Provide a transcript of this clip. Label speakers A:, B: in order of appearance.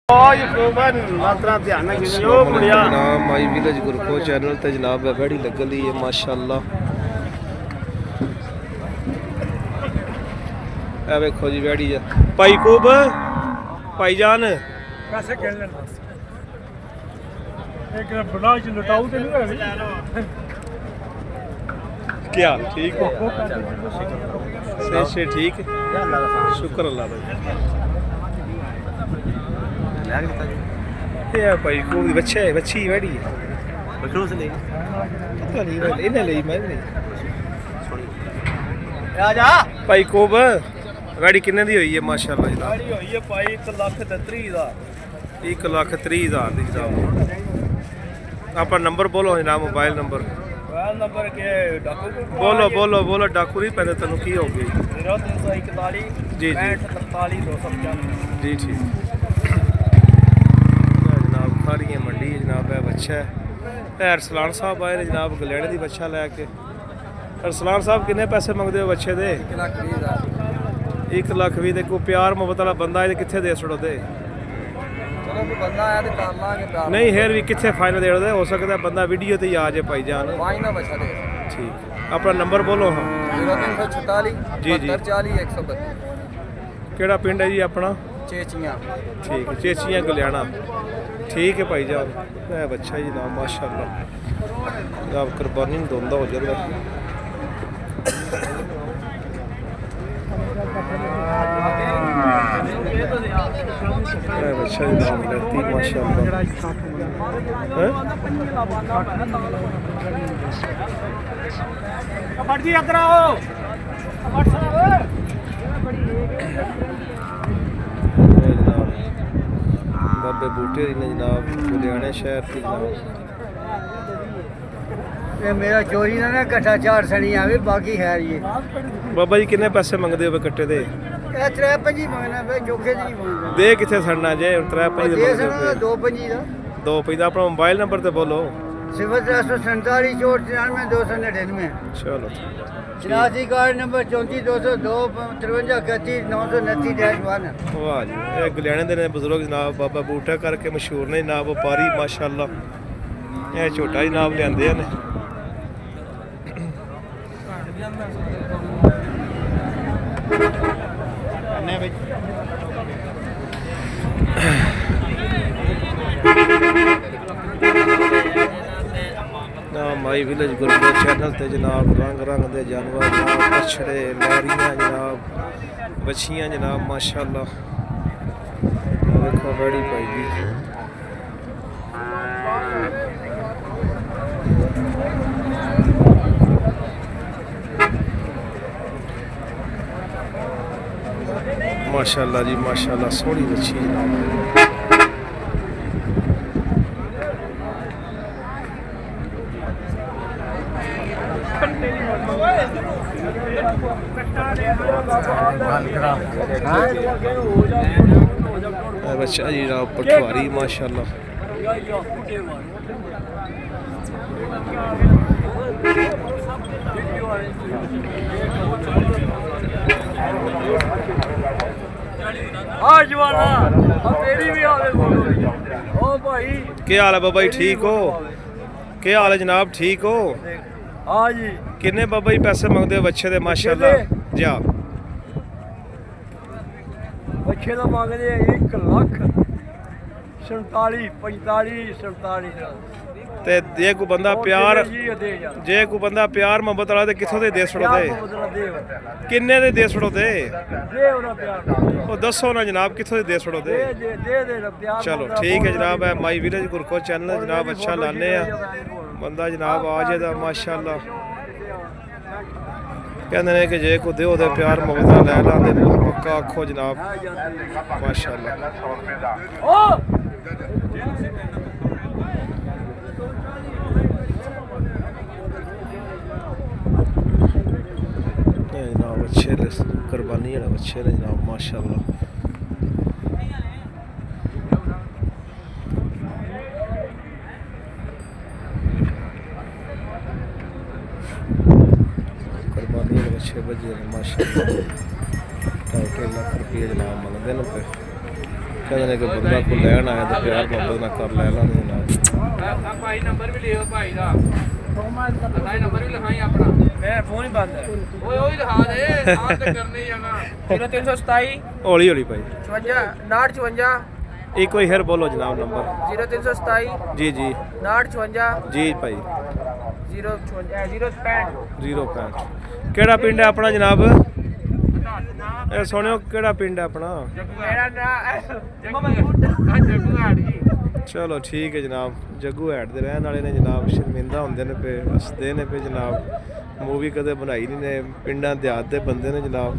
A: My village गुरको channel ते जनाब बैड़ी लगल दी है माशाअल्लाह। ए वेखो जी बैड़ी है भाई कूब भाई जान
B: पैसे गिन लेना बस एक बड़ा च लुटाऊ ते नहीं होई
A: क्या ठीक हो से ठीक शुक्र अल्लाह भाई ये भाई को बच्चे बच्ची बैठी है बकरो से ले पता नहीं इन्हें ले मैं नहीं आ जा भाई कोब गाड़ी किन्ने दी हुई है माशाल्लाह जी गाड़ी हुई है भाई 1,30,000 1,30,000 दी जनाब। अपना नंबर बोलो जनाब मोबाइल नंबर के डाकू बोलो बोलो बोलो डाकू नहीं पहले तेन की हो गई 0341 जी जी 250 जी ठीक जनाब खारी मंडी जनाब है बच्चा है अरसलान साहब आए जनाब गलेड़े की बच्चा लैके। अरसलान साहब किन्ने पैसे मंगते हो बच्चे दे 1,20,000 को प्यार मोहब्बत वाला बंदा है कितने दे छड़ो दे नहीं हेर भी कितने फाइनल दे हो सकता है बंदा वीडियो ते आ जाए भाई जान ठीक। अपना नंबर बोलो हाँ
B: 0346
A: जी जी
B: 40 132
A: केड़ा पिंड है जी अपना
B: चेचियां
A: ठीक है चेचियां गलियाना ठीक है भाई जान है बच्चा जी नाम माशाल्लाह जनाब कुर्बानी दोंदा हो जाता बच्चा जी नाम लेती माशाल्लाह
B: जी इधर आओ
A: बाबे बूटे ने जनाब लुधियाने शहर की जनाब
B: ये मेरा चोरी ना कट्ठा 4 सनी आवे बाकी है ये
A: बाबा जी किन्ने पैसे मंगदे हो कट्टे दे
B: ए 3-5 मंगना बे जोखे नहीं मंगना
A: दे किथे सड़ना जे 3-5
B: दे सना 2-5 दा
A: 2 अपना मोबाइल नंबर ते बोलो
B: 0347 299
A: चलो
B: शनासी कार्ड नंबर 34 202 53 31 929-1
A: वाह जी ये गलियाने दे ने बुजुर्ग जनाब बाबा बूटा करके मशहूर ने जनाब व्यापारी माशाल्लाह ये छोटा जनाब लियांदे ने माई विलेज गुरु चैनल ते जनाब रंग रंग दे जानवर जनाब बछड़े लहरियां जनाब बछियां जनाब माशाल्लाह देखो बड़ी भाई जी माशाल्लाह जी माशाल्लाह सोहनी बच्ची जनाब बच्चा जी जनाब पटवारी माशाल्लाह
B: तेरी भी आवे ओ भाई
A: क्या हाल है बाबा जी ठीक हो क्या हाल है जनाब ठीक हो
B: हाँ जी
A: किन्ने बाबा जी पैसे मंगते हो बच्चे दे माशाल्लाह जा
B: बच्चे का मंगते 1,47,45
A: ते जे कोई बंदा प्यार जे कोई बंदा प्यार मोहब्बत वाला ते किथों दे छड़ो दे किन्ने दे छड़ो दे ओ दसो ना जनाब किथों दे छड़ो दे चलो ठीक है जनाब है माई विलेज गुरको चैनल जनाब अच्छा लाने बंदा जनाब आ जाए माशाल्लाह कहते हैं कि जे को दो दे प्यार मोहब्बत लै लाते पक्का आखो जनाब माशाल्लाह जनाब अच्छे कुर्बानी वाले बच्चे ने जनाब माशाल्लाह कुर्बानी वाले बच्चे बजे माशाल्लाह 2.5 लाख रुपये जनाब मंगते हैं पे ਕਹਿੰਦੇ ਨੇ ਕਿ ਬੰਦਾ ਕੋ ਲੈਣ ਆਇਆ ਤਾਂ ਪਿਆਰ ਮੁਹੱਬਤ ਨਾਲ ਕਰ ਲੈ ਲਾਂਗੇ ਜਨਾਬ।
C: ਭਾਈ ਨੰਬਰ ਵੀ ਲਿਓ ਭਾਈ ਦਾ ਭਾਈ ਨੰਬਰ ਵੀ ਲਿਖਾਈ ਆਪਣਾ ਮੈਂ ਫੋਨ ਹੀ ਬੰਦ ਹੈ ਓਏ ਓਏ ਲਿਖਾ ਦੇ ਆਹ ਤੇ ਕਰਨੀ ਜਾਣਾ 0327
A: ਹੌਲੀ ਹੌਲੀ ਭਾਈ
C: 54 59
A: ਇੱਕ ਵਾਰੀ ਫਿਰ ਬੋਲੋ ਜਨਾਬ ਨੰਬਰ।
C: 0327
A: ਜੀ ਜੀ
C: 59
A: ਜੀ ਭਾਈ
C: 065
A: 065। ਕਿਹੜਾ ਪਿੰਡ ਹੈ ਆਪਣਾ ਜਨਾਬ? ਇਹ ਸੁਣਿਓ ਕਿਹੜਾ ਪਿੰਡ ਹੈ ਆਪਣਾ?
C: ਮੇਰਾ ਨਾਮ ਜੱਗੂ ਜੀ।
A: ਚਲੋ ਠੀਕ ਹੈ ਜਨਾਬ। ਜੱਗੂ ਹੈਡ ਦੇ ਰਹਿਣ ਵਾਲੇ ਨੇ ਜਨਾਬ। ਸ਼ਰਮਿੰਦਾ ਹੁੰਦੇ ਨੇ ਪਏ, ਹੱਸਦੇ ਨੇ ਪਏ ਜਨਾਬ। ਮੂਵੀ ਕਦੇ ਬਣਾਈ ਨਹੀਂ ਨੇ, ਪਿੰਡਾਂ ਦਿਹਾਤ ਦੇ ਬੰਦੇ ਨੇ ਜਨਾਬ।